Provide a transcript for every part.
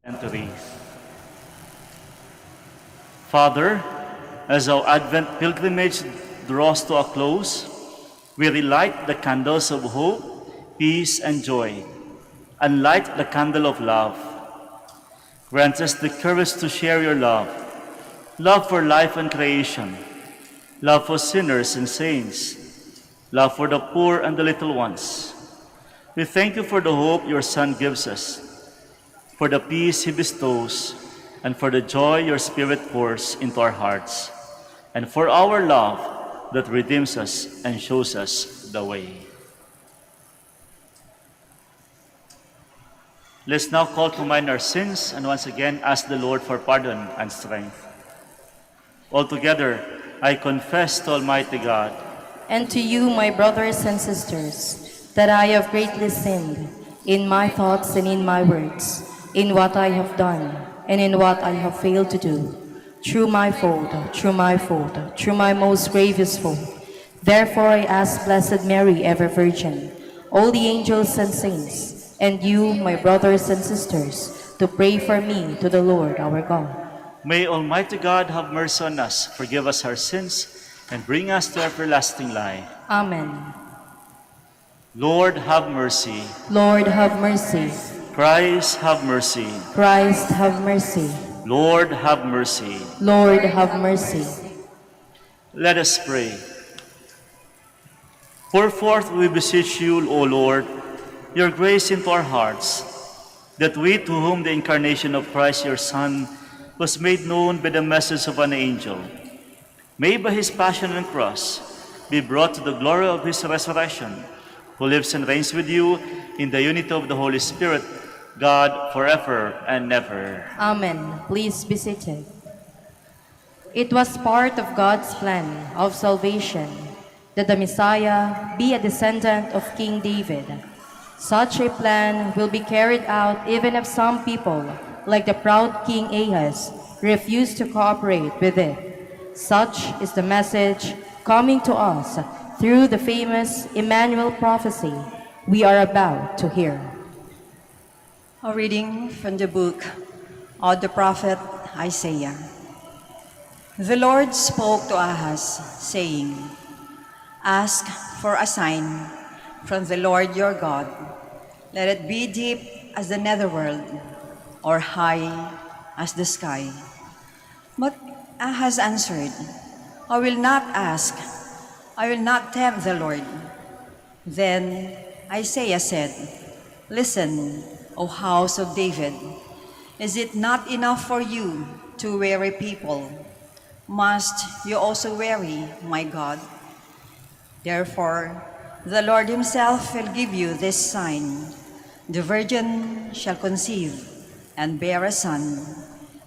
Centuries. Father, as our Advent pilgrimage draws to a close, we relight the candles of hope, peace, and joy, and light the candle of love. Grant us the courage to share your love for life and creation, love for sinners and saints, love for the poor and the little ones. We thank you for the hope your Son gives us, for the peace he bestows, and for the joy your Spirit pours into our hearts, and for our love that redeems us and shows us the way. Let's now call to mind our sins and once again ask the Lord for pardon and strength. Altogether, I confess to Almighty God and to you, my brothers and sisters, that I have greatly sinned in my thoughts and in my words, in what I have done and in what I have failed to do, through my fault, through my most grievous fault. Therefore I ask Blessed Mary, ever Virgin, all the angels and saints, and you, my brothers and sisters, to pray for me to the Lord our God. May Almighty God have mercy on us, forgive us our sins, and bring us to everlasting life. Amen. Lord, have mercy. Lord, have mercy. Christ, have mercy. Christ, have mercy. Lord, have mercy. Lord, have mercy. Let us pray. Pour forth, we beseech you, O Lord, your grace into our hearts, that we, to whom the incarnation of Christ, your Son, was made known by the message of an angel, may by his passion and cross be brought to the glory of his resurrection, who lives and reigns with you in the unity of the Holy Spirit, God, forever and ever. Amen. Please be seated. It was part of God's plan of salvation that the Messiah be a descendant of King David. Such a plan will be carried out even if some people, like the proud King Ahaz, refuse to cooperate with it. Such is the message coming to us through the famous Emmanuel prophecy we are about to hear. A reading from the book of the prophet Isaiah. The Lord spoke to Ahaz, saying, "Ask for a sign from the Lord your God. Let it be deep as the netherworld, or high as the sky." But Ahaz answered, "I will not ask. I will not tempt the Lord." Then Isaiah said, "Listen, O house of David, is it not enough for you to weary people? Must you also weary my God? Therefore, the Lord himself will give you this sign. The virgin shall conceive and bear a son,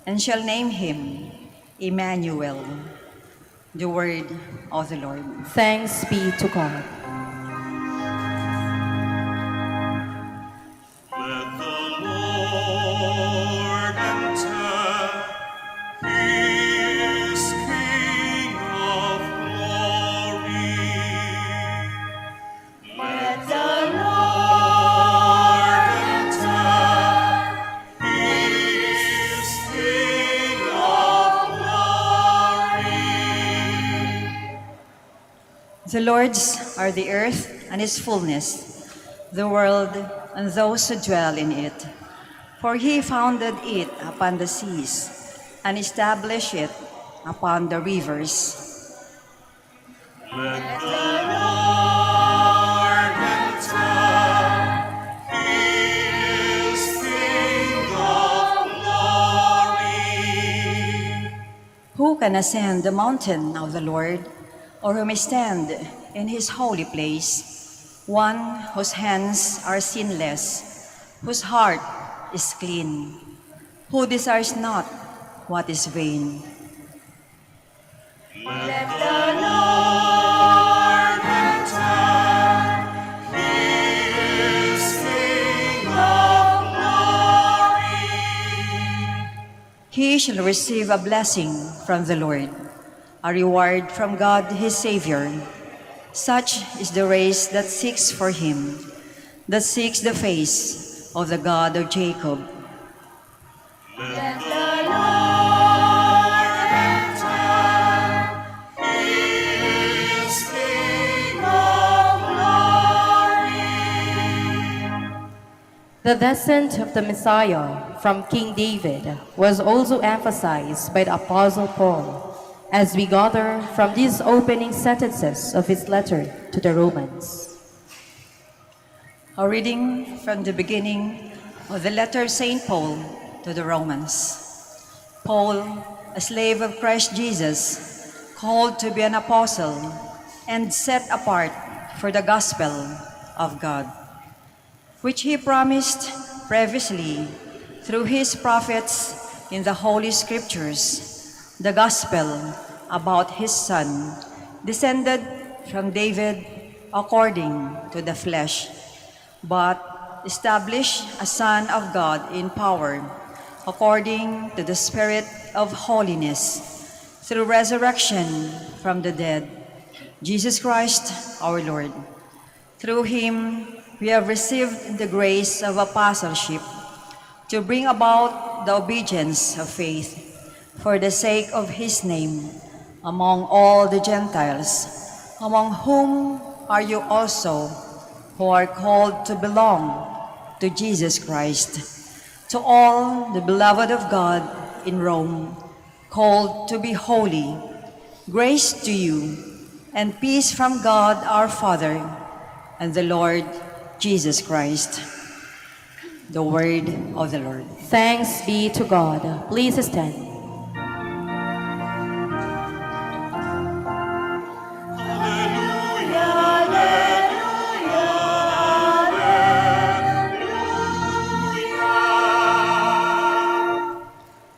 and shall name him Emmanuel." The word of the Lord. Thanks be to God. Let the Lord enter, he is King of glory. Let the Lord enter, he is King of glory. The Lord's are the earth and its fullness, the world and those who dwell in it. For he founded it upon the seas and established it upon the rivers. Let the Lord enter, he is King of glory. Who can ascend the mountain of the Lord, or who may stand in his holy place? One whose hands are sinless, whose heart is clean, who desires not what is vain. Let the Lord enter, he is King of glory. He shall receive a blessing from the Lord, a reward from God his Savior. Such is the race that seeks for him, that seeks the face of the God of Jacob. Let the Lord enter, His King of glory. The descent of the Messiah from King David was also emphasized by the Apostle Paul as we gather from these opening sentences of his letter to the Romans. A reading from the beginning of the letter of St. Paul to the Romans. Paul, a slave of Christ Jesus, called to be an apostle and set apart for the gospel of God, which he promised previously through his prophets in the Holy Scriptures, the gospel about his Son, descended from David according to the flesh, but established a Son of God in power, according to the Spirit of holiness, through resurrection from the dead, Jesus Christ our Lord. Through him we have received the grace of apostleship to bring about the obedience of faith for the sake of his name among all the Gentiles, among whom are you also, who are called to belong to Jesus Christ. To all the beloved of God in Rome, called to be holy, grace to you and peace from God our Father and the Lord Jesus Christ. The word of the Lord. Thanks be to God. Please stand.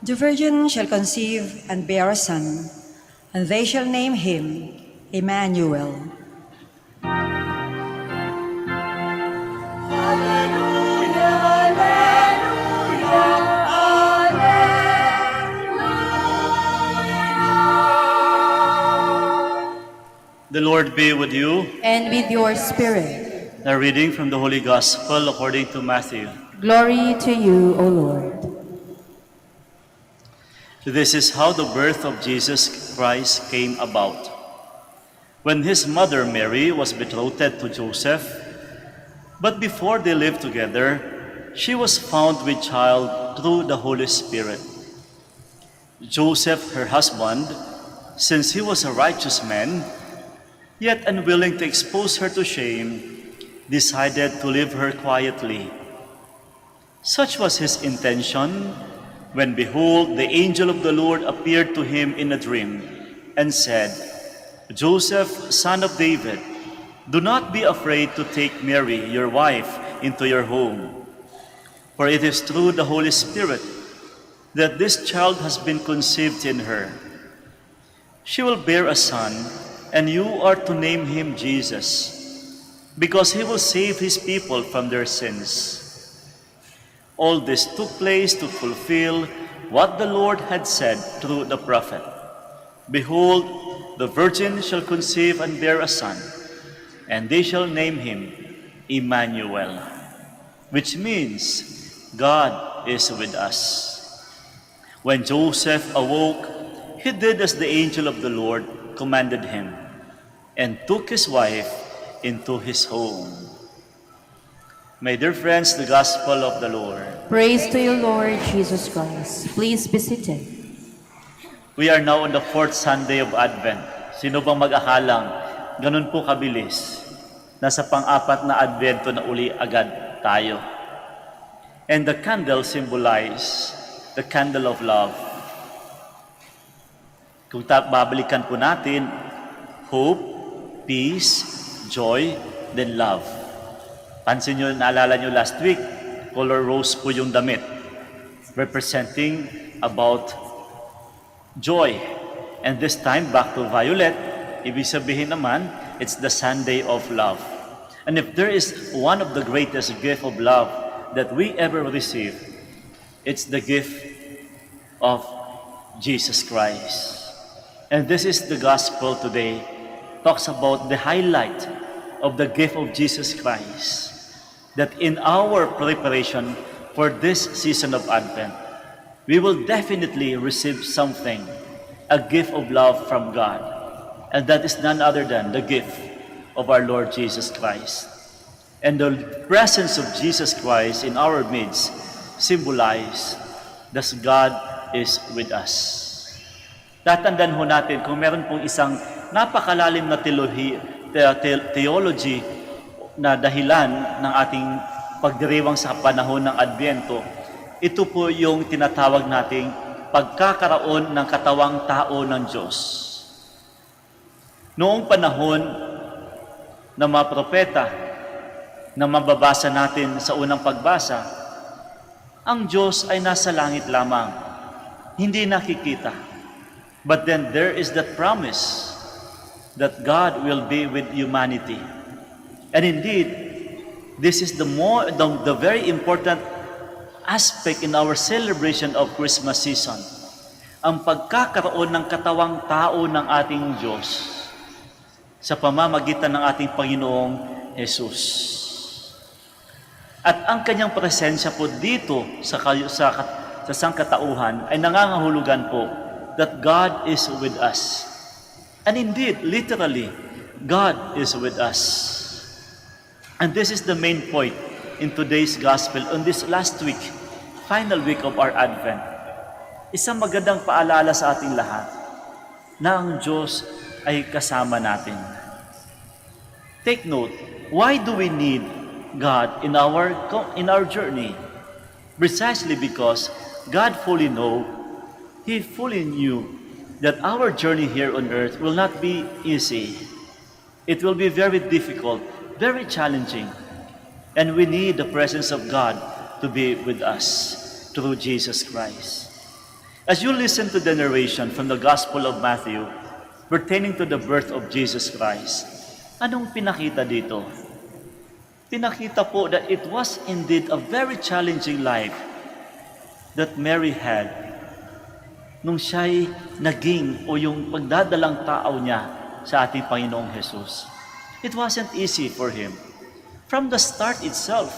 The Virgin shall conceive and bear a son, and they shall name him Emmanuel. The Lord be with you. And with your spirit. A reading from the Holy Gospel according to Matthew. Glory to you, O Lord. This is how the birth of Jesus Christ came about. When his mother Mary was betrothed to Joseph, but before they lived together, she was found with child through the Holy Spirit. Joseph, her husband, since he was a righteous man, yet unwilling to expose her to shame, decided to leave her quietly. Such was his intention when, behold, the angel of the Lord appeared to him in a dream and said, Joseph, son of David, do not be afraid to take Mary, your wife, into your home. For it is through the Holy Spirit that this child has been conceived in her. She will bear a son, and you are to name him Jesus, because he will save his people from their sins. All this took place to fulfill what the Lord had said through the prophet. Behold, the virgin shall conceive and bear a son, and they shall name him Emmanuel, which means God is with us. When Joseph awoke, he did as the angel of the Lord commanded him, and took his wife into his home. My dear friends, the Gospel of the Lord. Praise to you, Lord Jesus Christ. Please be seated. We are now on the 4th Sunday of Advent. Sino bang mag-ahalang ganun po kabilis? Nasa pang-apat na Advento na uli agad tayo. And the candle symbolize the candle of love. Kung babalikan po natin, hope, peace, joy, then love. Pansin nyo, naalala nyo last week, color rose po yung damit, representing about joy. And this time, back to violet, ibig sabihin naman, it's the Sunday of love. And if there is one of the greatest gift of love that we ever receive, it's the gift of Jesus Christ. And this is the gospel today, talks about the highlight of the gift of Jesus Christ, that in our preparation for this season of Advent, we will definitely receive something, a gift of love from God. And that is none other than the gift of our Lord Jesus Christ. And the presence of Jesus Christ in our midst symbolize that God is with us. Tatandaan ho natin kung meron pong isang napakalalim na theology na dahilan ng ating pagdiriwang sa panahon ng Adbyento, ito po yung tinatawag nating pagkakaroon ng katawang tao ng Diyos. Noong panahon ng mga propeta na mababasa natin sa unang pagbasa, ang Diyos ay nasa langit lamang, hindi nakikita. But then there is that promise that God will be with humanity. And indeed, this is the very important aspect in our celebration of Christmas season. Ang pagkakaroon ng katawang tao ng ating Diyos sa pamamagitan ng ating Panginoong Jesus. At ang kanyang presensya po dito sa sangkatauhan ay nangangahulugan po that God is with us. And indeed, literally, God is with us. And this is the main point in today's gospel on this last week, final week of our Advent. Isang magandang paalala sa ating lahat na ang Diyos ay kasama natin. Take note, why do we need God in our journey? Precisely because God He fully knew that our journey here on earth will not be easy. It will be very difficult, very challenging. And we need the presence of God to be with us through Jesus Christ. As you listen to the narration from the Gospel of Matthew pertaining to the birth of Jesus Christ, anong pinakita dito? Pinakita po that it was indeed a very challenging life that Mary had nung siya'y naging o yung pagdadalang tao niya sa ating Panginoong Jesus. It wasn't easy for him. From the start itself,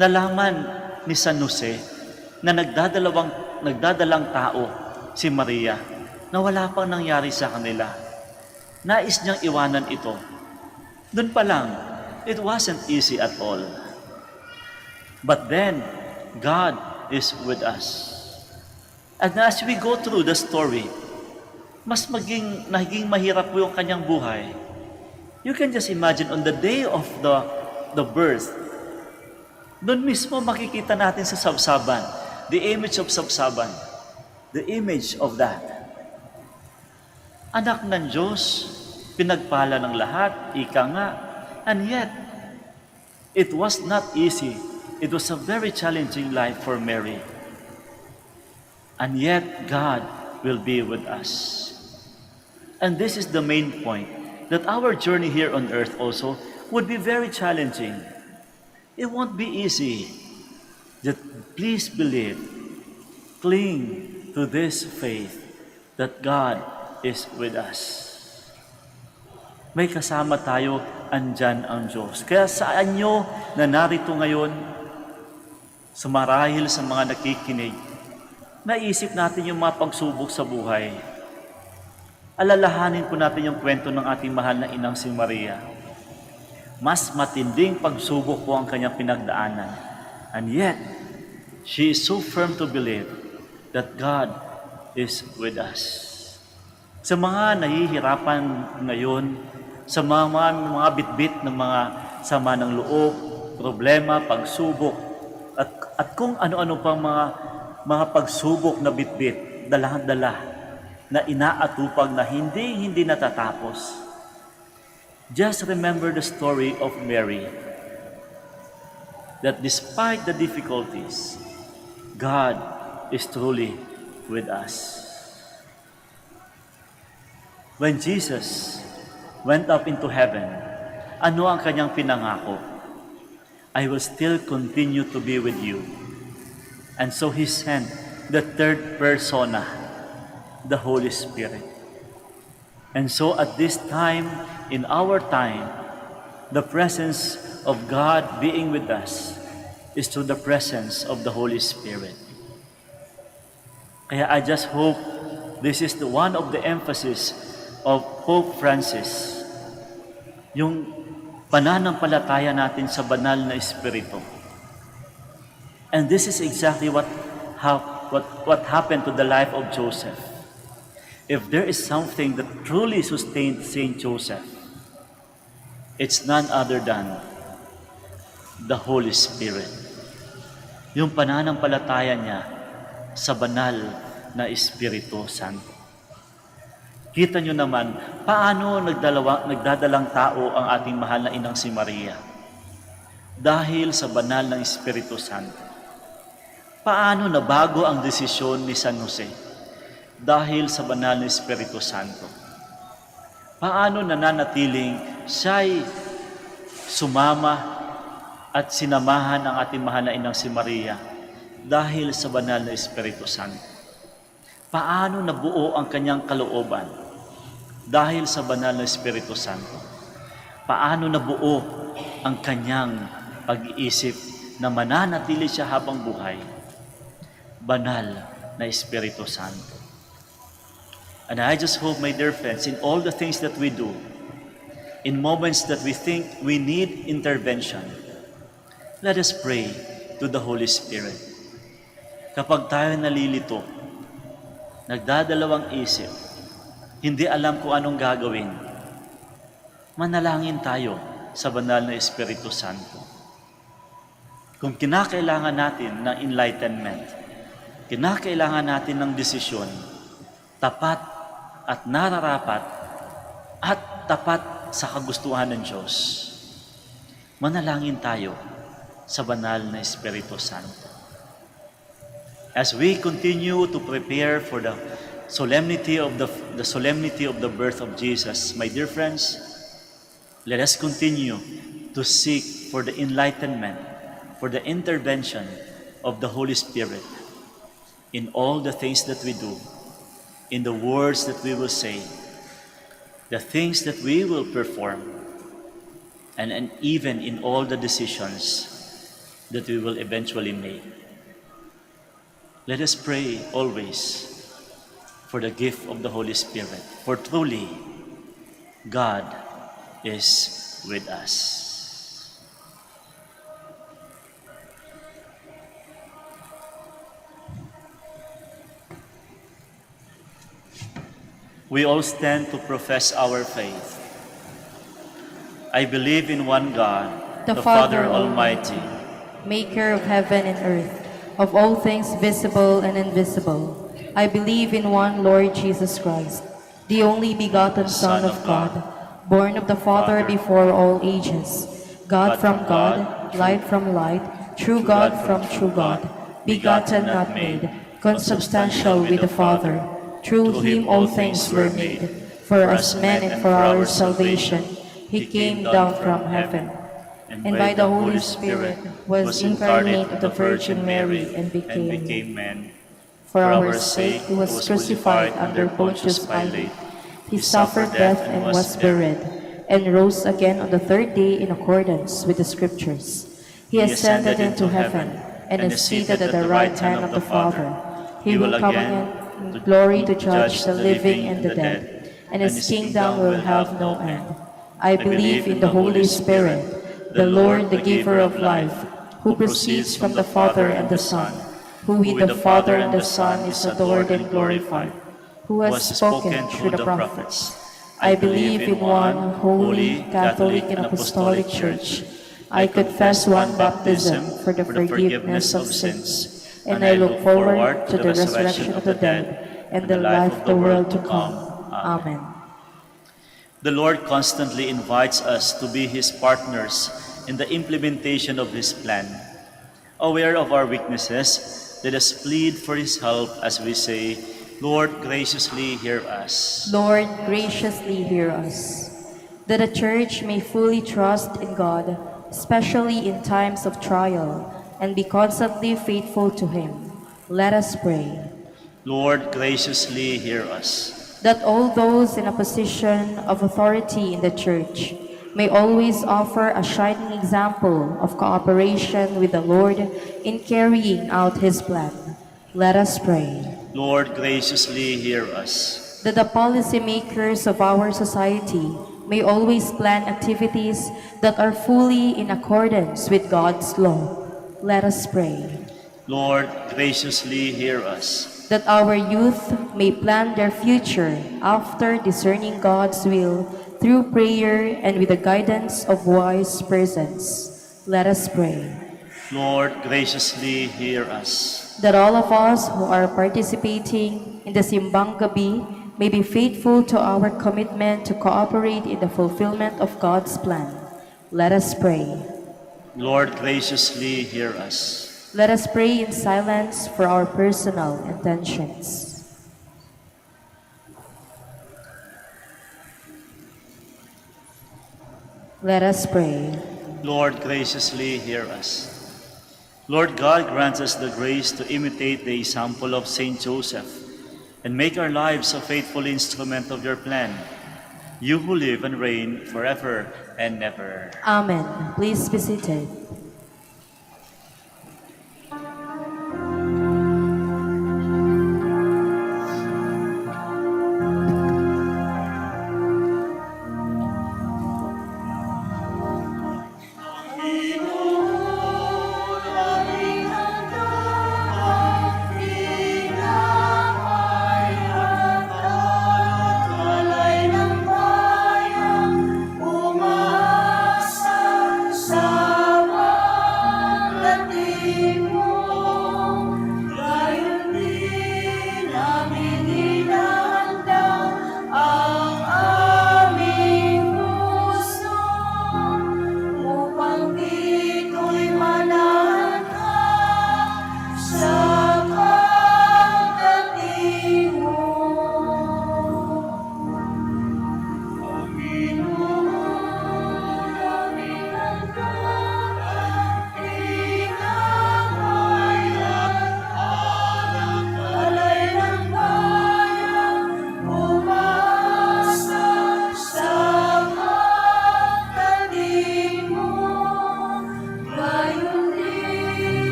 nalaman ni San Jose na nagdadalang tao si Maria na wala pang nangyari sa kanila. Nais niyang iwanan ito. Doon pa lang, it wasn't easy at all. But then, God is with us. And as we go through the story, mas naging mahirap po yung kanyang buhay. You can just imagine on the day of the birth, doon mismo makikita natin sa sabsaban, the image of sabsaban, the image of that. Anak ng Diyos, pinagpala ng lahat, ika nga, and yet, it was not easy. It was a very challenging life for Mary. And yet, God will be with us. And this is the main point, that our journey here on earth also would be very challenging. It won't be easy. Just please believe, cling to this faith that God is with us. May kasama tayo, andyan ang Diyos. Kaya saan nyo na narito ngayon, sumarahil sa mga nakikinig, naisip natin yung mga pagsubok sa buhay. Alalahanin po natin yung kwento ng ating mahal na inang si Maria. Mas matinding pagsubok po ang kanyang pinagdaanan. And yet, she is so firm to believe that God is with us. Sa mga nahihirapan ngayon, sa mga bitbit ng mga sama ng loob, problema, pagsubok, at kung ano-ano pang mga pagsubok na bitbit, dala-dala, na inaatupag na hindi natatapos. Just remember the story of Mary, that despite the difficulties, God is truly with us. When Jesus went up into heaven, ano ang kanyang pinangako? I will still continue to be with you. And so He sent the third persona, the Holy Spirit. And so at this time, in our time, the presence of God being with us is through the presence of the Holy Spirit. Kaya I just hope this is one of the emphasis of Pope Francis, yung pananampalataya natin sa banal na Espiritu. And this is exactly what happened to the life of Joseph. If there is something that truly sustained Saint Joseph, it's none other than the Holy Spirit. Yung pananampalataya niya sa banal na Espiritu Santo. Kita nyo naman, paano nagdadalang tao ang ating mahal na inang si Maria? Dahil sa banal ng Espiritu Santo. Paano nabago ang desisyon ni San Jose? Dahil sa banal na Espiritu Santo. Paano nananatiling siya'y sumama at sinamahan ang ating mahal na inang si Maria dahil sa banal na Espiritu Santo? Paano nabuo ang kanyang kalooban dahil sa banal na Espiritu Santo? Paano nabuo ang kanyang pag-iisip na mananatili siya habang buhay? Banal na Espiritu Santo. And I just hope, my dear friends, in all the things that we do, in moments that we think we need intervention, let us pray to the Holy Spirit. Kapag tayo nalilito, nagdadalawang isip, hindi alam kung anong gagawin, manalangin tayo sa banal na Espiritu Santo. Kung kinakailangan natin ng enlightenment, kinakailangan natin ng desisyon, tapat at nararapat at tapat sa kagustuhan ng Diyos, manalangin tayo sa banal na Espiritu Santo. As we continue to prepare for the solemnity of the birth of Jesus, my dear friends, let us continue to seek for the enlightenment, for the intervention of the Holy Spirit in all the things that we do, in the words that we will say, the things that we will perform, and even in all the decisions that we will eventually make. Let us pray always for the gift of the Holy Spirit, for truly God is with us. We all stand to profess our faith. I believe in one God, The the Father Father Almighty, maker of heaven and earth, of all things visible and invisible. I believe in one Lord Jesus Christ, the only begotten Son of God, born of the Father before all ages, God from God, light from light, true God from true God, begotten not made, consubstantial with the Father. Through him all things were made. For us men and for our salvation, he came down from heaven, and by the Holy Spirit was incarnate of the Virgin Mary and became man. For our sake he was crucified under Pontius Pilate. He suffered death and was buried, and rose again on the third day in accordance with the Scriptures. He ascended into heaven, and is seated at the right hand of the Father. He will come again in glory to judge the living and the dead, and his kingdom will have no end. I believe in the Holy Spirit, the Lord, the giver of life, who proceeds from the Father and the Son, who with the Father and the Son is adored and glorified, who has spoken through the prophets. I believe in one holy, Catholic, and Apostolic Church. I confess one baptism for the forgiveness of sins, and I look forward to the resurrection of the dead and the life of the world to come. Amen. The Lord constantly invites us to be His partners in the implementation of His plan. Aware of our weaknesses, let us plead for His help as we say, Lord, graciously hear us. Lord, graciously hear us. That the Church may fully trust in God, especially in times of trial, and be constantly faithful to Him. Let us pray. Lord, graciously hear us. That all those in a position of authority in the Church may always offer a shining example of cooperation with the Lord in carrying out His plan. Let us pray. Lord, graciously hear us. That the policymakers of our society may always plan activities that are fully in accordance with God's law. Let us pray. Lord, graciously hear us. That our youth may plan their future after discerning God's will through prayer and with the guidance of wise persons. Let us pray. Lord, graciously hear us. That all of us who are participating in the Simbang Gabi may be faithful to our commitment to cooperate in the fulfillment of God's plan. Let us pray. Lord, graciously hear us. Let us pray in silence for our personal intentions. Let us pray. Lord, graciously hear us. Lord God, grant us the grace to imitate the example of Saint Joseph and make our lives a faithful instrument of your plan. You who live and reign forever and ever. Amen. Please be seated.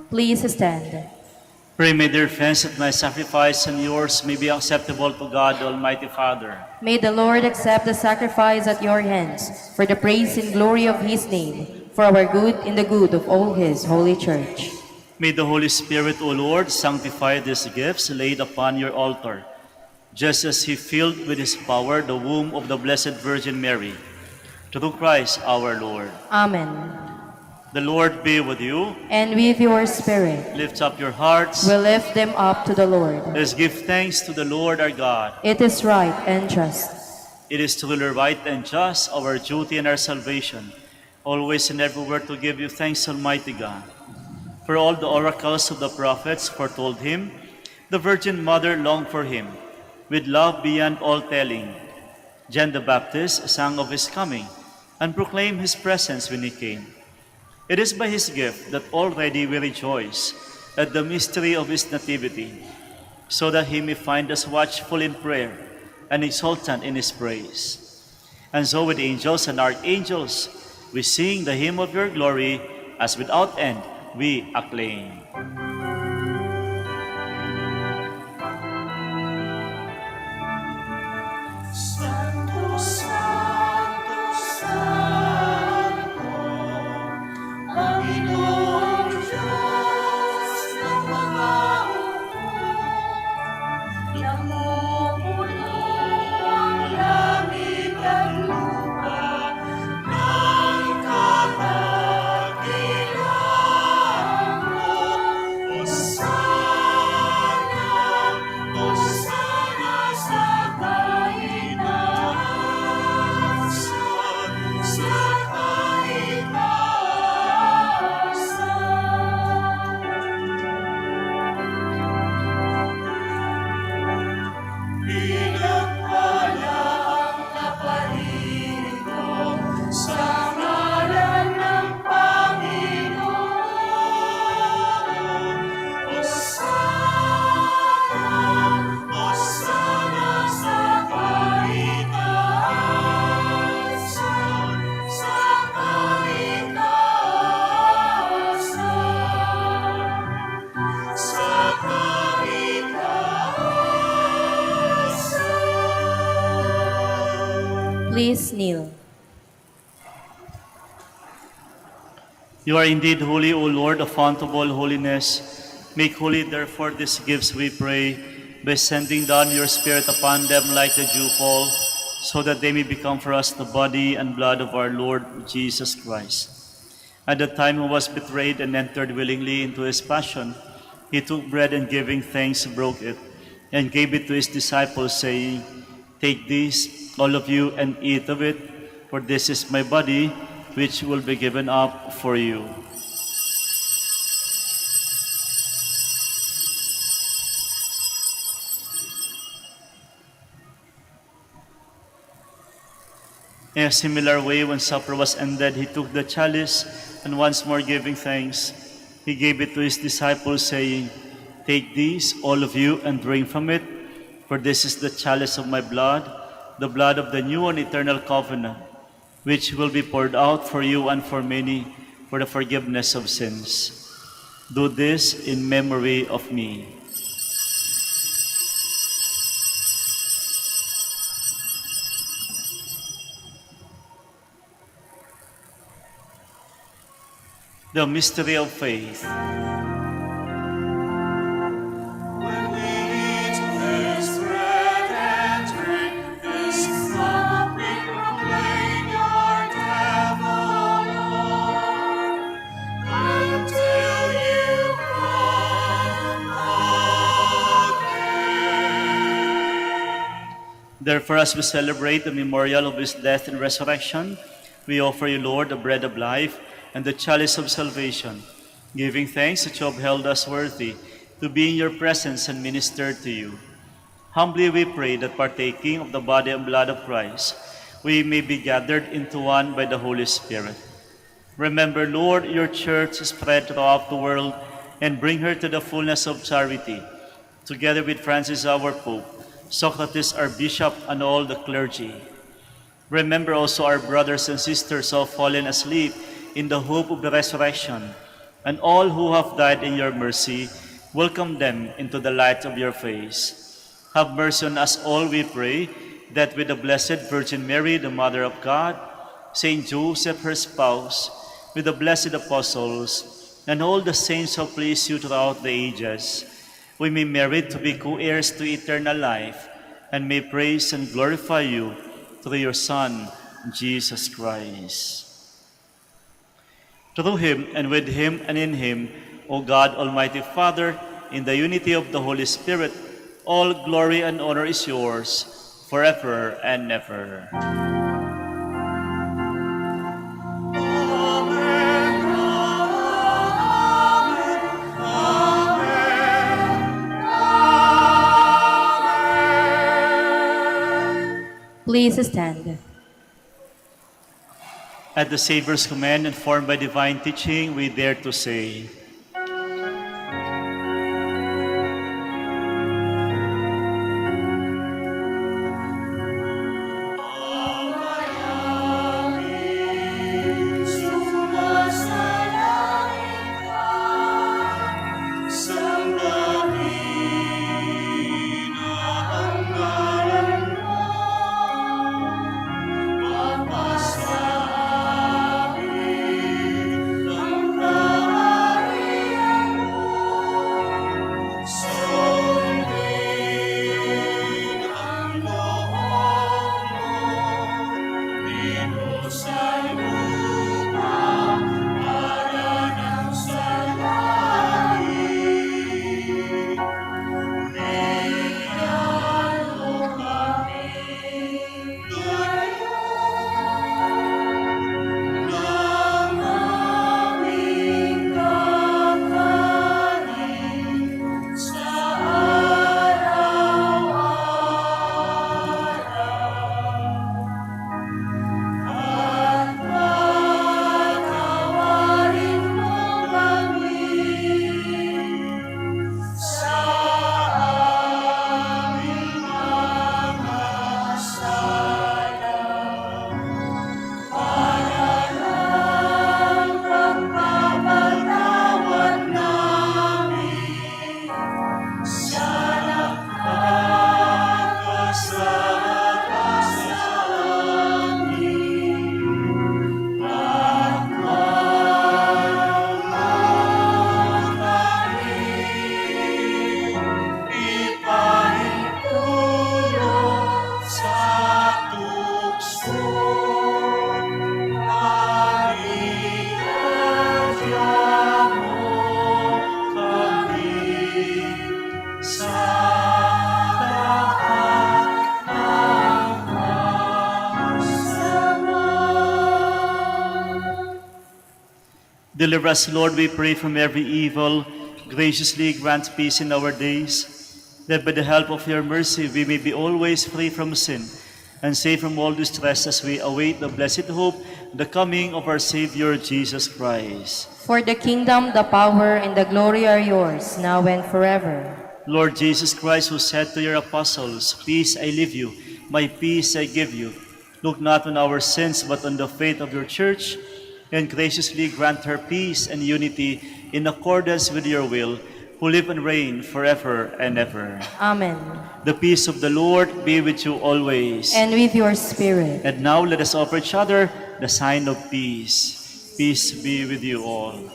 Please stand. Pray, my dear friends, that my sacrifice and yours may be acceptable to God, Almighty Father. May the Lord accept the sacrifice at your hands for the praise and glory of his name, for our good and the good of all his holy church. May the Holy Spirit, O Lord, sanctify these gifts laid upon your altar, just as he filled with his power the womb of the Blessed Virgin Mary. Through Christ our Lord. Amen. The Lord be with you. And with your spirit, Lift up your hearts. we lift them up to the Lord. Let's give thanks to the Lord our God. It is right and just. It is truly right and just, our duty and our salvation, always and everywhere to give you thanks, Almighty God. For all the oracles of the prophets foretold him, the Virgin Mother longed for him, with love beyond all telling. John the Baptist sang of his coming, and proclaimed his presence when he came. It is by his gift that already we rejoice at the mystery of his nativity, so that he may find us watchful in prayer and exultant in his praise. And so with angels and archangels, we sing the hymn of your glory, as without end we acclaim. Santo, Santo, Santo, Panginoong Diyos ng mga hukbo, namumuno ang langit at lupa ng kadakilaan mo. Please kneel. You are indeed holy, O Lord, the fount of all holiness. Make holy, therefore, these gifts, we pray, by sending down your Spirit upon them like the dewfall, so that they may become for us the body and blood of our Lord Jesus Christ. At the time he was betrayed and entered willingly into his passion, he took bread and giving thanks, broke it, and gave it to his disciples, saying, "Take this, all of you, and eat of it, for this is my body, which will be given up for you." In a similar way, when supper was ended, he took the chalice, and once more giving thanks, he gave it to his disciples, saying, "Take this, all of you, and drink from it, for this is the chalice of my blood, the blood of the new and eternal covenant, which will be poured out for you and for many for the forgiveness of sins. Do this in memory of me." The mystery of faith. When we eat this bread and drink this cup, we proclaim your death, O Lord, until you come again. Therefore, as we celebrate the memorial of his death and resurrection, we offer you, Lord, the bread of life and the chalice of salvation, giving thanks that you have held us worthy to be in your presence and minister to you. Humbly we pray that partaking of the body and blood of Christ, we may be gathered into one by the Holy Spirit. Remember, Lord, your church spread throughout the world and bring her to the fullness of charity, together with Francis our Pope, Socrates our Bishop, and all the clergy. Remember also our brothers and sisters who have fallen asleep in the hope of the resurrection, and all who have died in your mercy, welcome them into the light of your face. Have mercy on us all, we pray, that with the Blessed Virgin Mary, the Mother of God, Saint Joseph, her spouse, with the blessed apostles, and all the saints who please you throughout the ages, we may merit to be co-heirs to eternal life, and may praise and glorify you through your Son, Jesus Christ. Through him, and with him, and in him, O God, Almighty Father, in the unity of the Holy Spirit, all glory and honor is yours, forever and ever. Please stand. At the Savior's command, informed by divine teaching, we dare to say, Deliver us, Lord, we pray, from every evil. Graciously grant peace in our days, that by the help of your mercy we may be always free from sin and safe from all distress as we await the blessed hope, the coming of our Savior Jesus Christ. For the kingdom, the power, and the glory are yours, now and forever. Lord Jesus Christ, who said to your apostles, "Peace I leave you, my peace I give you," look not on our sins but on the faith of your church, and graciously grant her peace and unity in accordance with your will, who live and reign forever and ever. Amen. The peace of the Lord be with you always. And with your spirit. And now let us offer each other the sign of peace. Peace be with you all.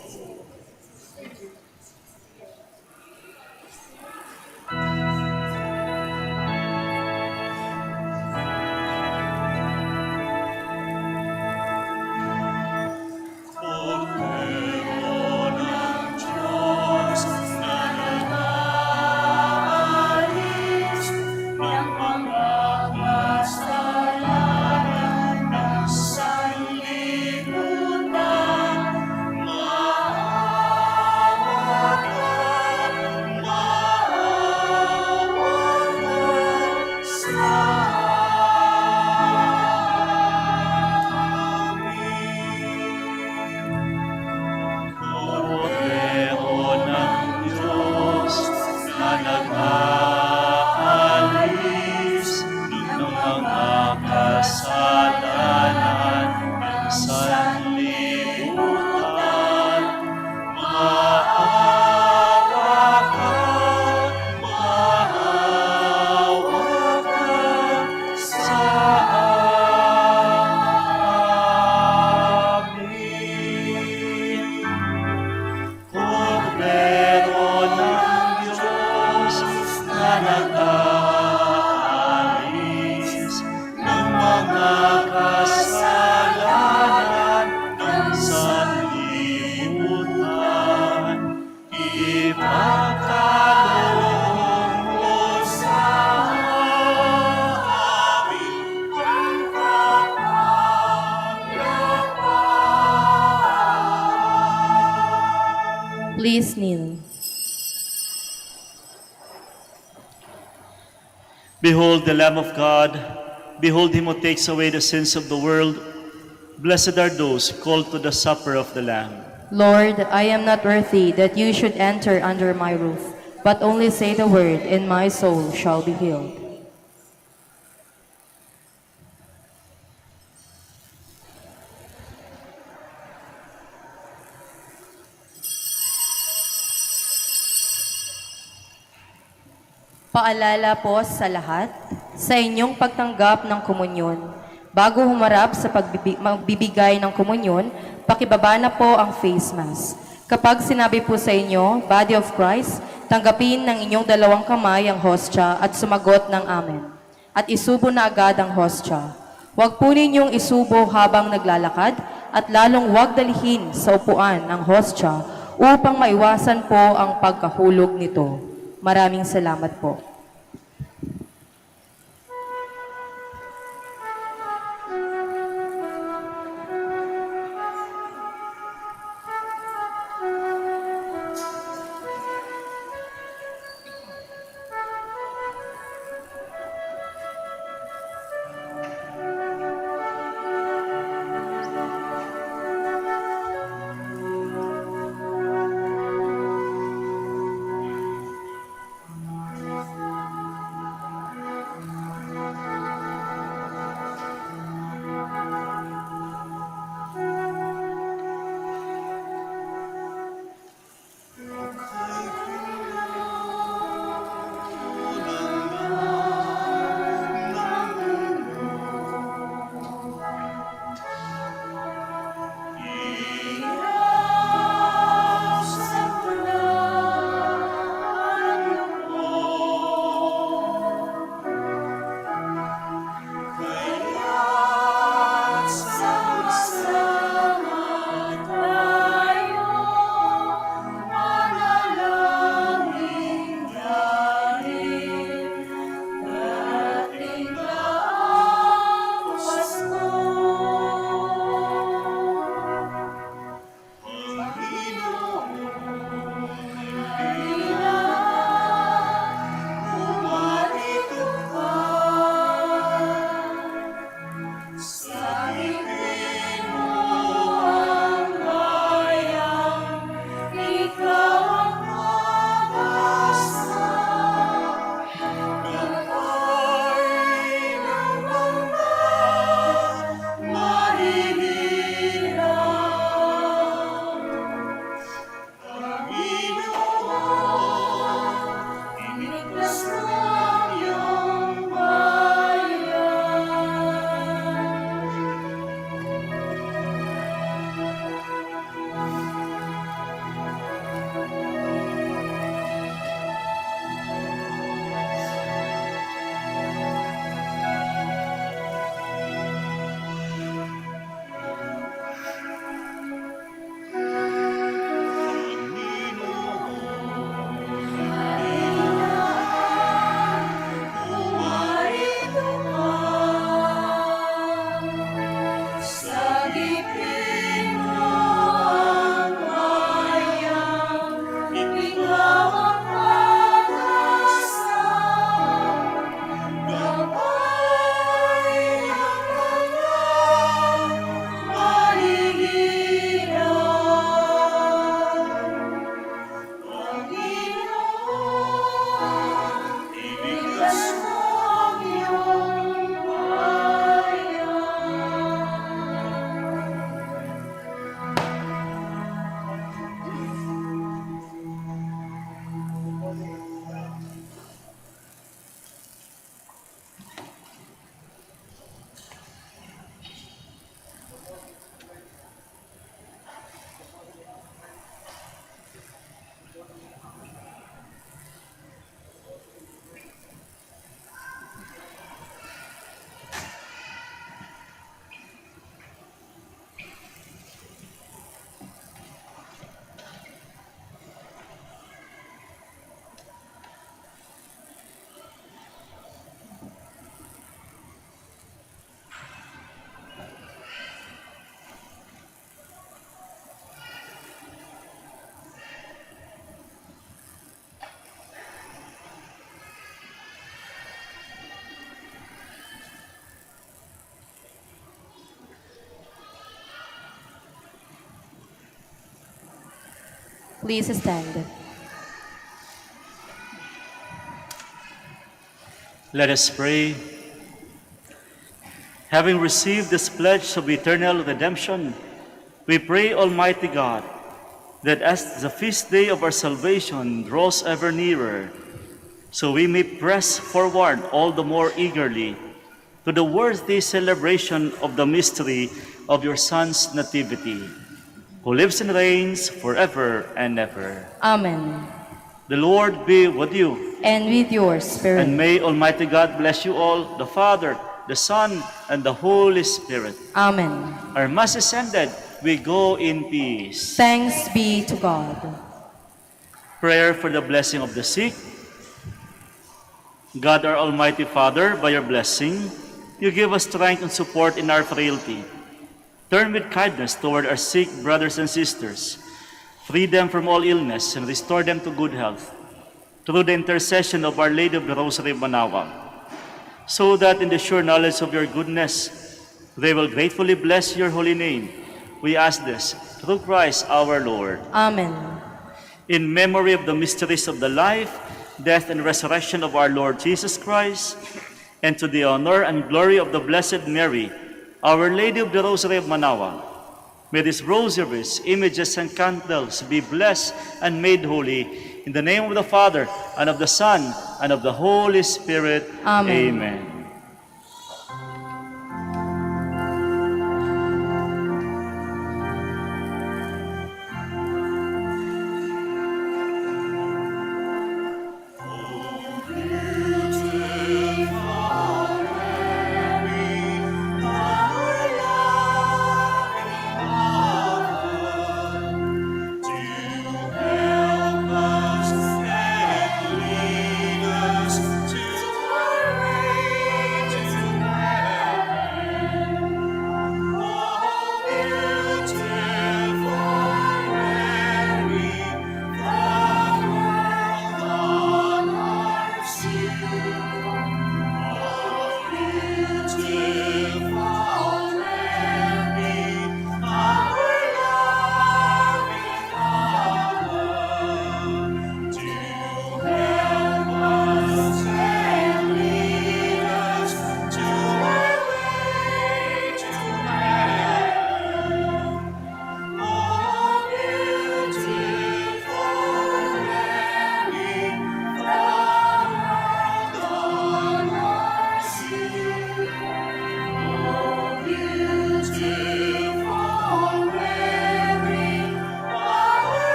Please kneel. Behold the Lamb of God. Behold him who takes away the sins of the world. Blessed are those called to the supper of the Lamb. Lord, I am not worthy that you should enter under my roof, but only say the word, and my soul shall be healed. Paalala po sa lahat, sa inyong pagtanggap ng komunyon, bago humarap sa magbibigay ng komunyon, pakibaba na po ang face mask. Kapag sinabi po sa inyo, Body of Christ, tanggapin ng inyong dalawang kamay ang hostya at sumagot ng Amen. At isubo na agad ang hostya. Huwag po ninyong isubo habang naglalakad at lalong huwag dalhin sa upuan ang hostya upang maiwasan po ang pagkahulog nito. Maraming salamat po. Please stand. Let us pray. Having received this pledge of eternal redemption, we pray, Almighty God, that as the feast day of our salvation draws ever nearer, so we may press forward all the more eagerly to the worthy celebration of the mystery of your Son's nativity, who lives and reigns forever and ever. Amen. The Lord be with you, And with your spirit. and may Almighty God bless you all, the Father, the Son, and the Holy Spirit. Amen. Our Mass is ended. We go in peace. Thanks be to God. Prayer for the blessing of the sick. God, our Almighty Father, by your blessing, you give us strength and support in our frailty. Turn with kindness toward our sick brothers and sisters. Free them from all illness and restore them to good health through the intercession of Our Lady of the Rosary of Manaoag, so that in the sure knowledge of your goodness, they will gratefully bless your holy name. We ask this through Christ our Lord. Amen. In memory of the mysteries of the life, death, and resurrection of our Lord Jesus Christ, and to the honor and glory of the Blessed Mary, Our Lady of the Rosary of Manaoag, may these rosaries, images, and candles be blessed and made holy. In the name of the Father, and of the Son, and of the Holy Spirit. Amen. Amen.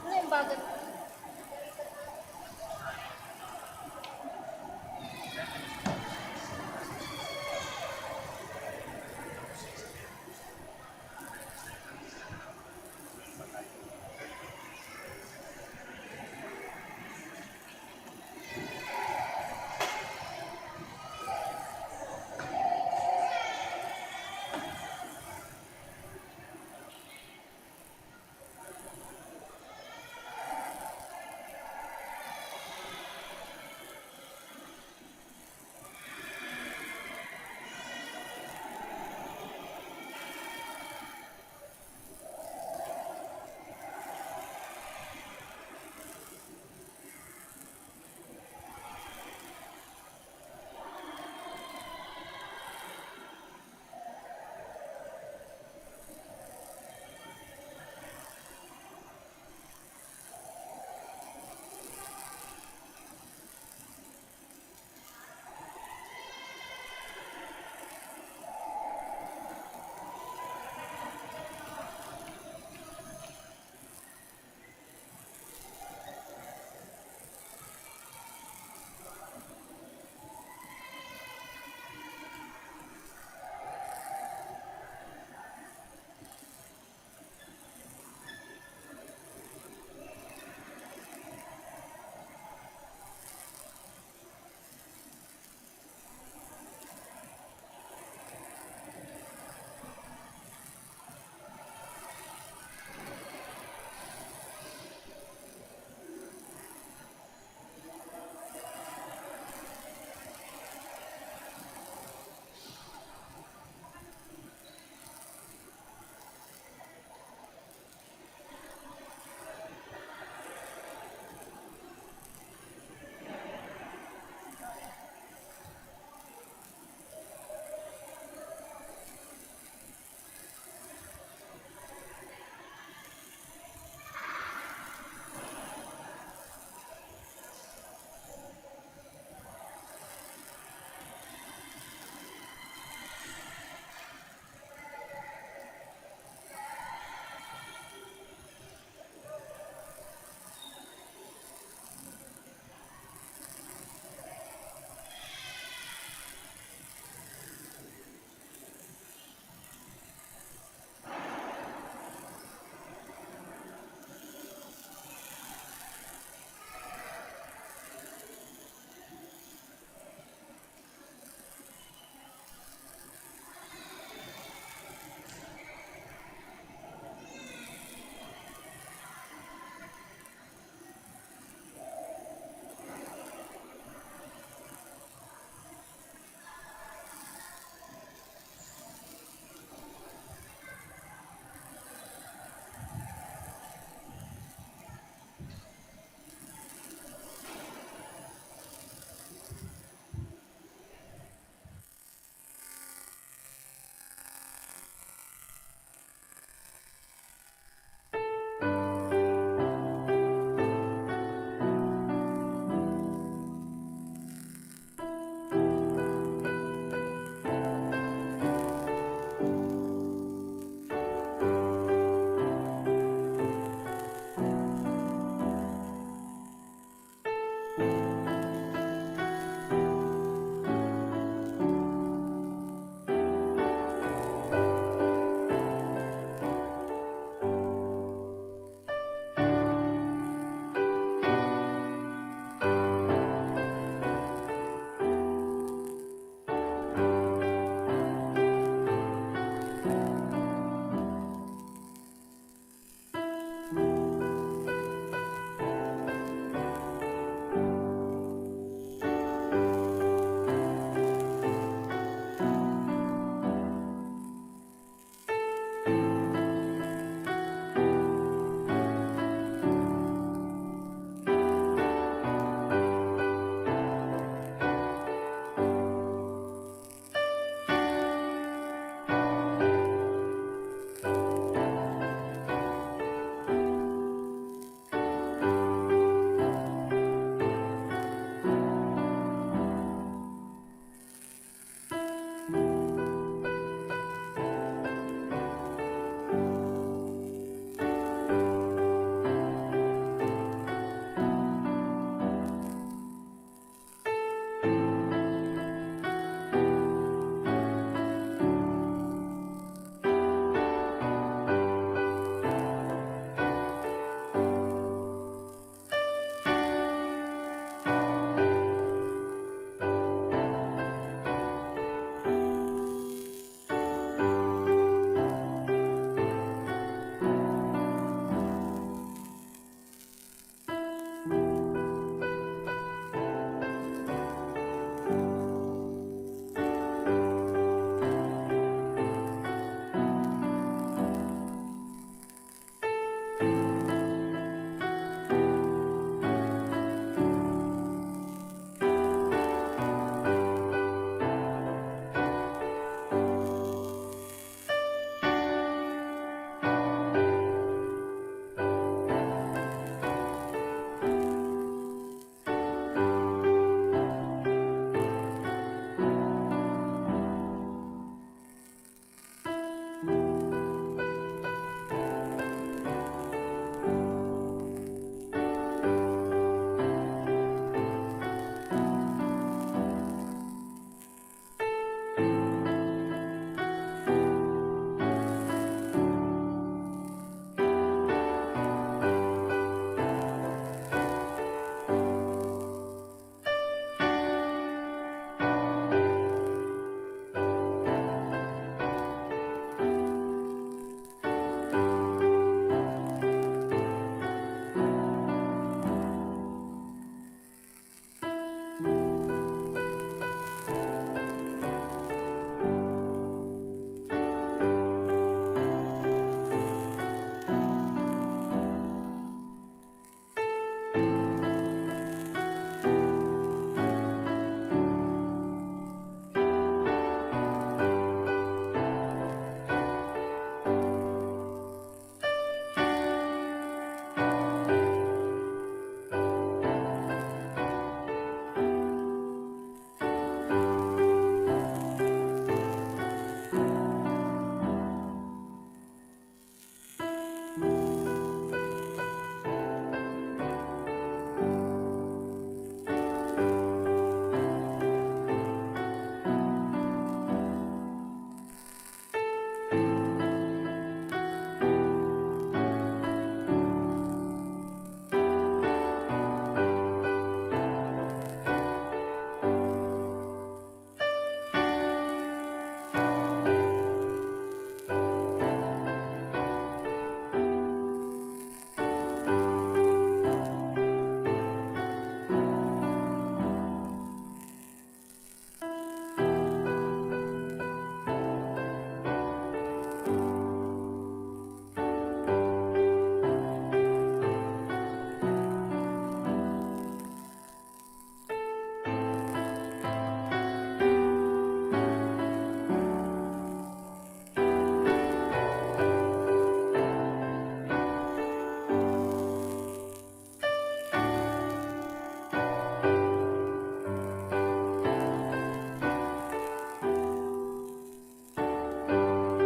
Ano yung bagat?